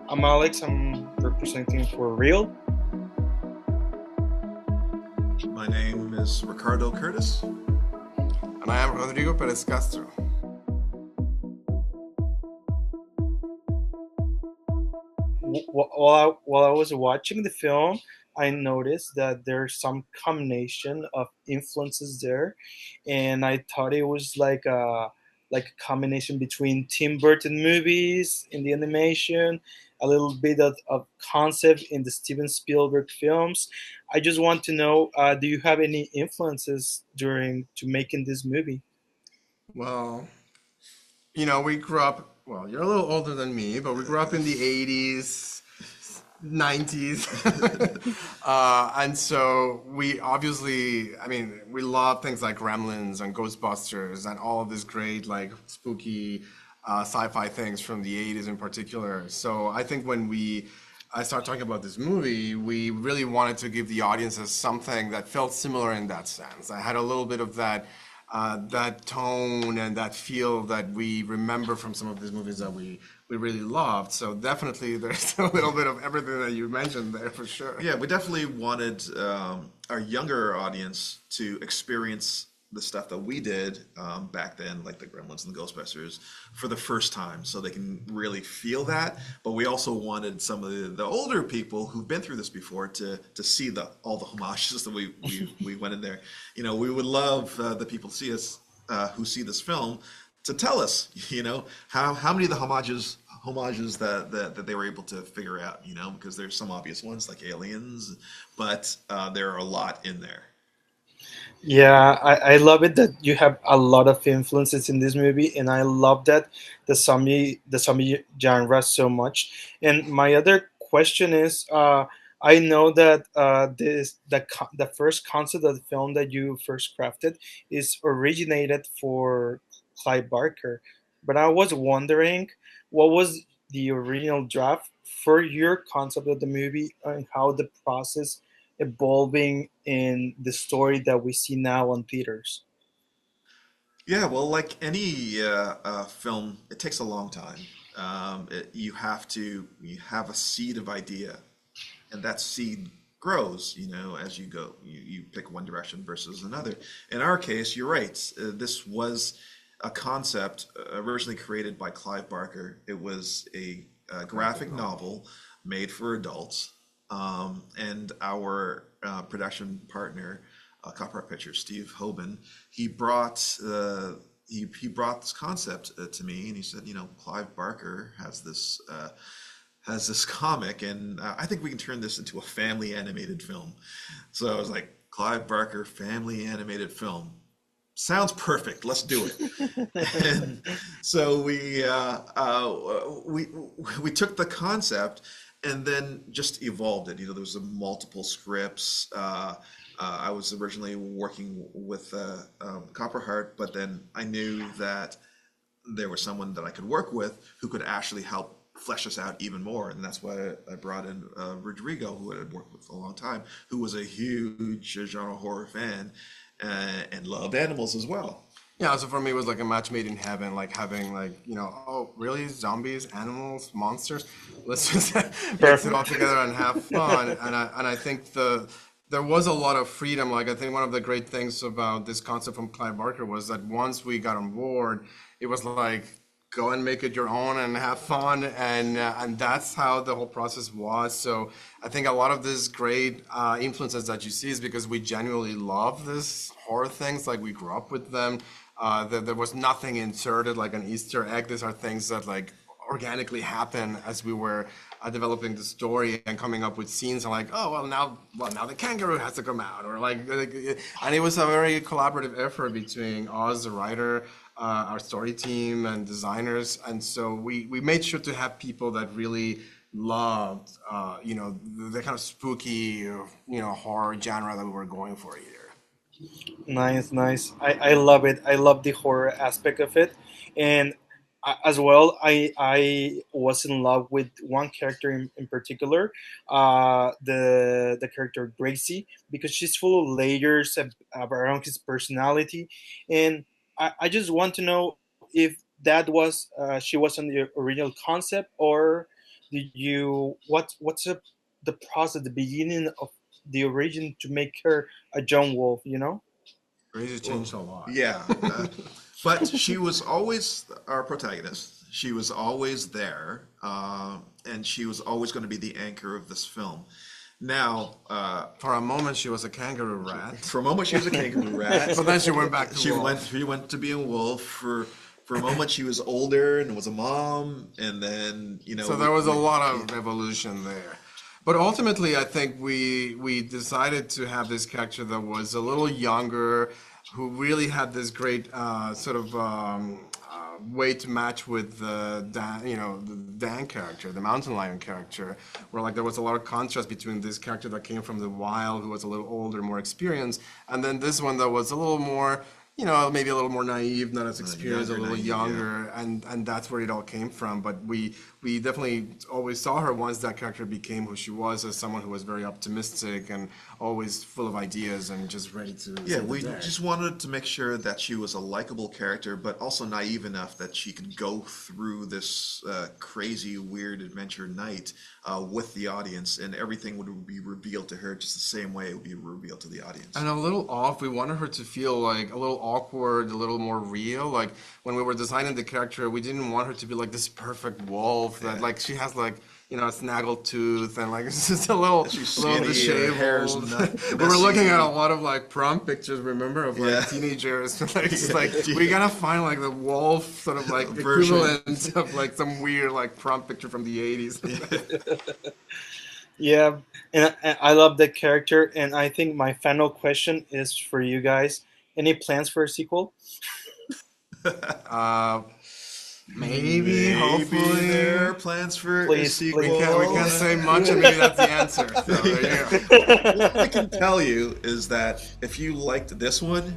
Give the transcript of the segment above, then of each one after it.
I'm Alex. I'm representing ForReel. My name is Ricardo Curtis. And I am Rodrigo Perez-Castro. While I was watching the film, I noticed that there's some combination of influences there, and I thought it was like a combination between Tim Burton movies in the animation, a little bit of concept in the Steven Spielberg films. I just want to know, do you have any influences during to making this movie? Well, we grew up, well, you're a little older than me, but we grew up in the 80s, 90s. And so we obviously, we love things like Gremlins and Ghostbusters and all of this great, like, spooky sci-fi things from the 80s in particular. So I think when I started talking about this movie, we really wanted to give the audiences something that felt similar in that sense. I had a little bit of that tone and that feel that we remember from some of these movies that we really loved. So definitely there's a little bit of everything that you mentioned there for sure. Yeah, we definitely wanted our younger audience to experience the stuff that we did back then, like the Gremlins and the Ghostbusters, for the first time, so they can really feel that. But we also wanted some of the older people who've been through this before to see all the homages that we went in there. We would love the people to see us who see this film to tell us, how many of the homages that they were able to figure out, because there's some obvious ones like aliens, but there are a lot in there. Yeah, I love it that you have a lot of influences in this movie, and I love that the zombie genre so much. And my other question is, I know that the first concept of the film that you first crafted is originated for Clive Barker, but I was wondering what was the original draft for your concept of the movie and how the process evolving in the story that we see now on theaters. Yeah, well, like any film, it takes a long time. You have a seed of idea, and that seed grows, as you go. You pick one direction versus another. In our case, you're right. This was a concept originally created by Clive Barker. It was a graphic novel made for adults, and our production partner, Copyright Picture, Steve Hoban, he brought he brought this concept to me, and he said, Clive Barker has this comic, and I think we can turn this into a family animated film. So I was like, Clive Barker family animated film. Sounds perfect. Let's do it. And so we took the concept and then just evolved it. There was multiple scripts. I was originally working with Copperheart, but then I knew that there was someone that I could work with who could actually help flesh us out even more. And that's why I brought in Rodrigo, who I had worked with for a long time, who was a huge genre horror fan and loved animals as well. Yeah, so for me it was like a match made in heaven, like having oh really, zombies, animals, monsters? Let's just mix it all Perfect. together and have fun. And I think there was a lot of freedom. Like I think one of the great things about this concept from Clive Barker was that once we got on board, it was like go and make it your own and have fun, and that's how the whole process was. So I think a lot of these great influences that you see is because we genuinely love this horror things, like we grew up with them. There was nothing inserted like an Easter egg. These are things that like organically happen as we were developing the story and coming up with scenes and like, oh well now the kangaroo has to come out, or and it was a very collaborative effort between us, the writer, our story team and designers. And so we made sure to have people that really loved the kind of spooky horror genre that we were going for here. Nice, nice. I love it. I love the horror aspect of it, and as well, I was in love with one character in particular, the character Gracie, because she's full of layers around his personality, and I just want to know if that was she was on the original concept, or did you what's the process, the beginning of the origin to make her a John Wolf? You know? Crazy changed a lot. Yeah, but she was always our protagonist. She was always there, and she was always going to be the anchor of this film. Now, For a moment, she was a kangaroo rat, for a moment, she was a kangaroo rat. but then she went back to She wolf. went to be a wolf. For a moment, she was older and was a mom, and then So there was a lot of evolution there. But ultimately, I think we decided to have this character that was a little younger, who really had this great way to match with the Dan, the Dan character, the mountain lion character, where like there was a lot of contrast between this character that came from the wild, who was a little older, more experienced, and then this one that was a little more, maybe a little more naive, not as experienced, a younger, little naive, yeah. younger, and that's where it all came from. But we definitely always saw her once that character became who she was, as someone who was very optimistic and always full of ideas and just ready to Yeah, save the we day. just wanted to make sure that she was a likable character, but also naive enough that she could go through this crazy, weird adventure night with the audience, and everything would be revealed to her just the same way it would be revealed to the audience. And a little off. We wanted her to feel like a little awkward, a little more real. Like when we were designing the character, we didn't want her to be like this perfect wolf that like she has like a snaggle tooth and like it's just a little She's little skinny, her hair's disheveled. not We were looking at a messy. lot of like prom pictures, remember, of like Yeah. teenagers. Like, it's like we gotta find like the wolf sort of like Version. equivalent of like some weird like prom picture from the 80s. Yeah, and I love that character. And I think my final question is for you guys: any plans for a sequel? Uh, maybe, Maybe hopefully. there are plans for a Please, sequel. please. We can't say much, and maybe that's the answer. So there you go. What I can tell you is that if you liked this one,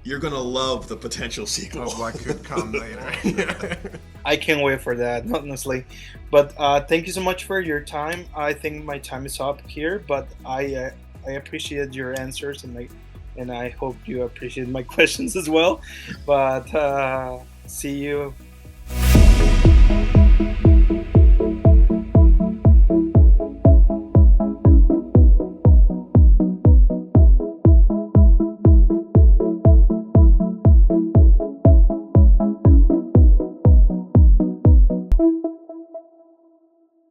you're gonna love the potential sequel. Of what could come later. I can't wait for that, honestly. But thank you so much for your time. I think my time is up here, but I appreciate your answers and I hope you appreciate my questions as well. But see you.